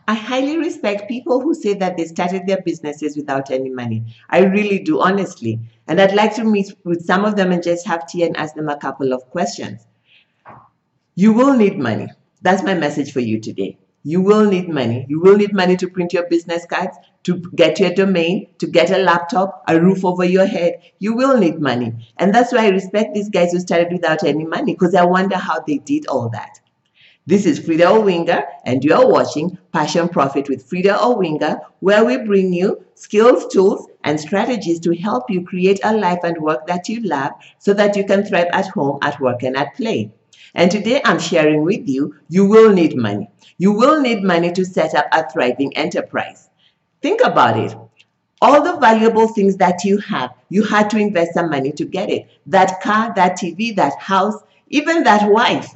I highly respect people who say that they started their businesses without any money. I really do, honestly. And I'd like to meet with some of them and just have tea and ask them a couple of questions. You will need money. That's my message for you today. You will need money. You will need money to print your business cards, to get your domain, to get a laptop, a roof over your head. You will need money. And that's why I respect these guys who started without any money, because I wonder how they did all that. This is Frida Owinga, and you are watching Passion Profit with Frida Owinga, where we bring you skills, tools, and strategies to help you create a life and work that you love so that you can thrive at home, at work, and at play. And today I'm sharing with you, you will need money. You will need money to set up a thriving enterprise. Think about it. All the valuable things that you have, you had to invest some money to get it. That car, that TV, that house, even that wife.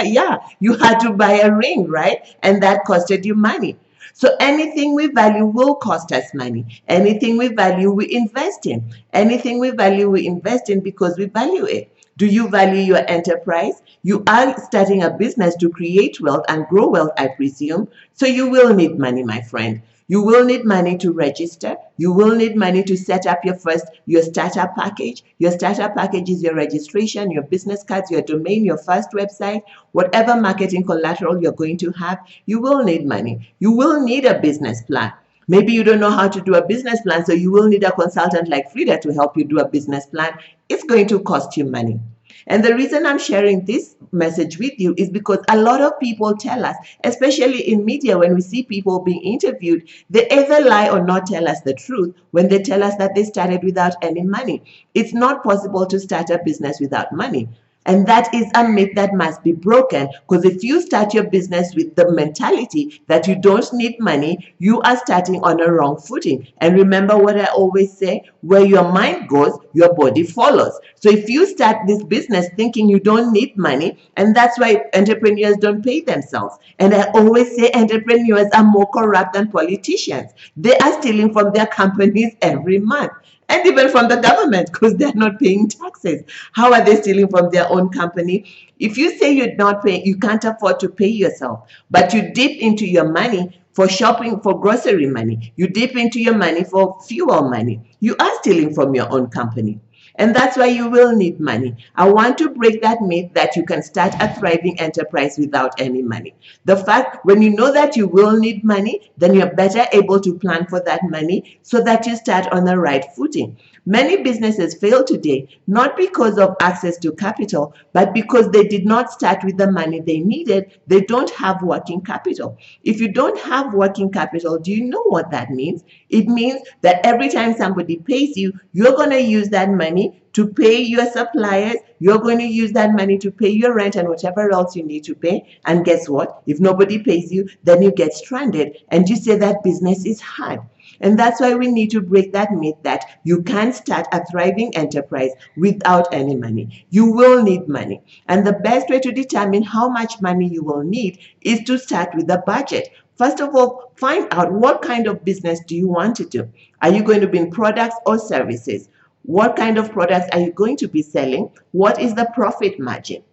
Yeah, you had to buy a ring, right? And that costed you money. So anything we value will cost us money. Anything we value, we invest in. Anything we value, we invest in because we value it. Do you value your enterprise? You are starting a business to create wealth and grow wealth, I presume. So you will need money, my friend. You will need money to register. You will need money to set up your starter package. Your starter package is your registration, your business cards, your domain, your first website, whatever marketing collateral you're going to have. You will need money. You will need a business plan. Maybe you don't know how to do a business plan, so you will need a consultant like Frida to help you do a business plan. It's going to cost you money. And the reason I'm sharing this message with you is because a lot of people tell us, especially in media, when we see people being interviewed, they either lie or not tell us the truth when they tell us that they started without any money. It's not possible to start a business without money. And that is a myth that must be broken, because if you start your business with the mentality that you don't need money, you are starting on a wrong footing. And remember what I always say, where your mind goes, your body follows. So if you start this business thinking you don't need money, and that's why entrepreneurs don't pay themselves. And I always say entrepreneurs are more corrupt than politicians. They are stealing from their companies every month. And even from the government, because they're not paying taxes. How are they stealing from their own company? If you say you're not paying, you can't afford to pay yourself, but you dip into your money for shopping, for grocery money. You dip into your money for fuel money. You are stealing from your own company. And that's why you will need money. I want to break that myth that you can start a thriving enterprise without any money. The fact, when you know that you will need money, then you're better able to plan for that money so that you start on the right footing. Many businesses fail today, not because of access to capital, but because they did not start with the money they needed. They don't have working capital. If you don't have working capital, do you know what that means? It means that every time somebody pays you, you're going to use that money to pay your suppliers. You're going to use that money to pay your rent and whatever else you need to pay. And guess what? If nobody pays you, then you get stranded and you say that business is hard. And that's why we need to break that myth that you can't start a thriving enterprise without any money. You will need money. And the best way to determine how much money you will need is to start with a budget. First of all, find out what kind of business do you want to do. Are you going to be in products or services? What kind of products are you going to be selling? What is the profit margin?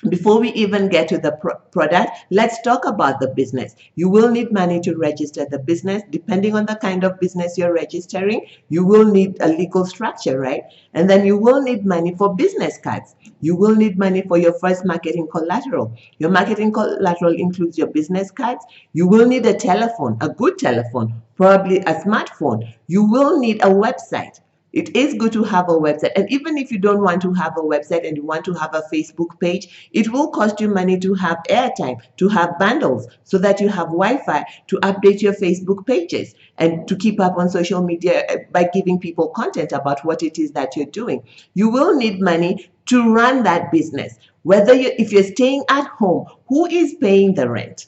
Before we even get to the product, let's talk about the business. You will need money to register the business. Depending on the kind of business you're registering, you will need a legal structure, right? And then you will need money for business cards. You will need money for your first marketing collateral. Your marketing collateral includes your business cards. You will need a telephone, a good telephone, probably a smartphone. You will need a website. It is good to have a website. And even if you don't want to have a website and you want to have a Facebook page, it will cost you money to have airtime, to have bundles, so that you have Wi-Fi to update your Facebook pages and to keep up on social media by giving people content about what it is that you're doing. You will need money to run that business. If you're staying at home, who is paying the rent?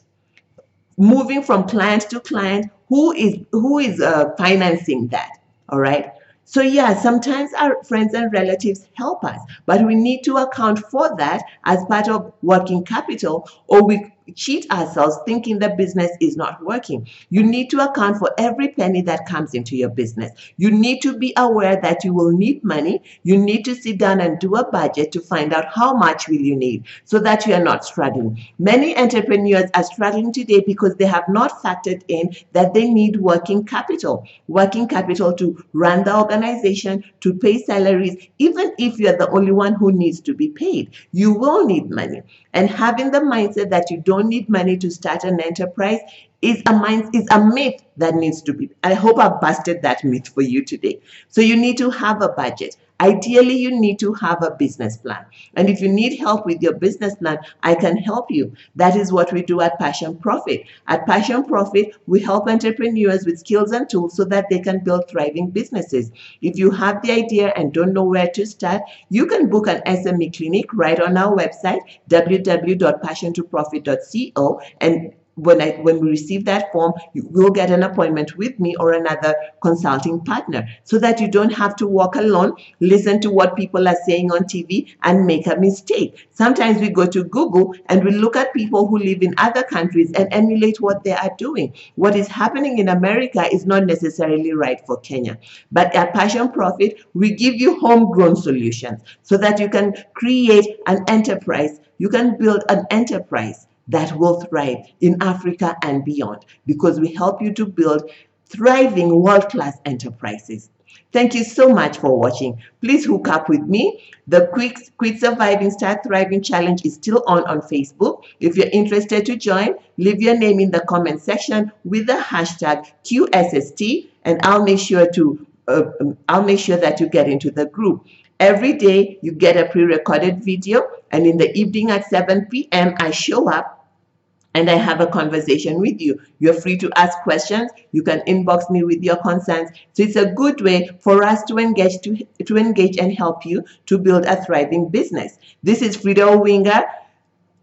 Moving from client to client, who is financing that? All right. So yeah, sometimes our friends and relatives help us, but we need to account for that as part of working capital, or cheat ourselves thinking the business is not working. You need to account for every penny that comes into your business. You need to be aware that you will need money. You need to sit down and do a budget to find out how much will you need so that you are not struggling. Many entrepreneurs are struggling today because they have not factored in that they need working capital to run the organization, to pay salaries. Even if you're the only one who needs to be paid, you will need money. And having the mindset that you don't need money to start an enterprise is a myth that needs to be. I hope I've busted that myth for you today. So you need to have a budget. Ideally, you need to have a business plan. And if you need help with your business plan, I can help you. That is what we do at Passion Profit. At Passion Profit, we help entrepreneurs with skills and tools so that they can build thriving businesses. If you have the idea and don't know where to start, you can book an SME clinic right on our website, www.passiontoprofit.co, and when we receive that form, you will get an appointment with me or another consulting partner so that you don't have to walk alone, listen to what people are saying on TV and make a mistake. Sometimes we go to Google and we look at people who live in other countries and emulate what they are doing. What is happening in America is not necessarily right for Kenya. But at Passion Profit, we give you homegrown solutions so that you can create an enterprise. You can build an enterprise that will thrive in Africa and beyond, because we help you to build thriving world-class enterprises. Thank you so much for watching. Please hook up with me. The Quit Surviving, Start Thriving Challenge is still on Facebook. If you're interested to join, leave your name in the comment section with the hashtag QSST, and I'll make sure that you get into the group. Every day you get a pre-recorded video, and in the evening at 7 p.m. I show up and I have a conversation with you. You're free to ask questions. You can inbox me with your concerns. So it's a good way for us to engage and help you to build a thriving business. This is Frida Owinga.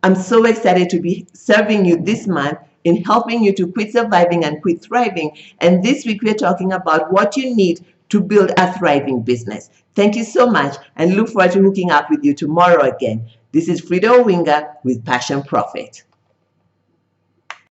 I'm so excited to be serving you this month in helping you to quit surviving and quit thriving. And this week we're talking about what you need to build a thriving business. Thank you so much, and look forward to hooking up with you tomorrow again. This is Frida Owinga with Passion Profit.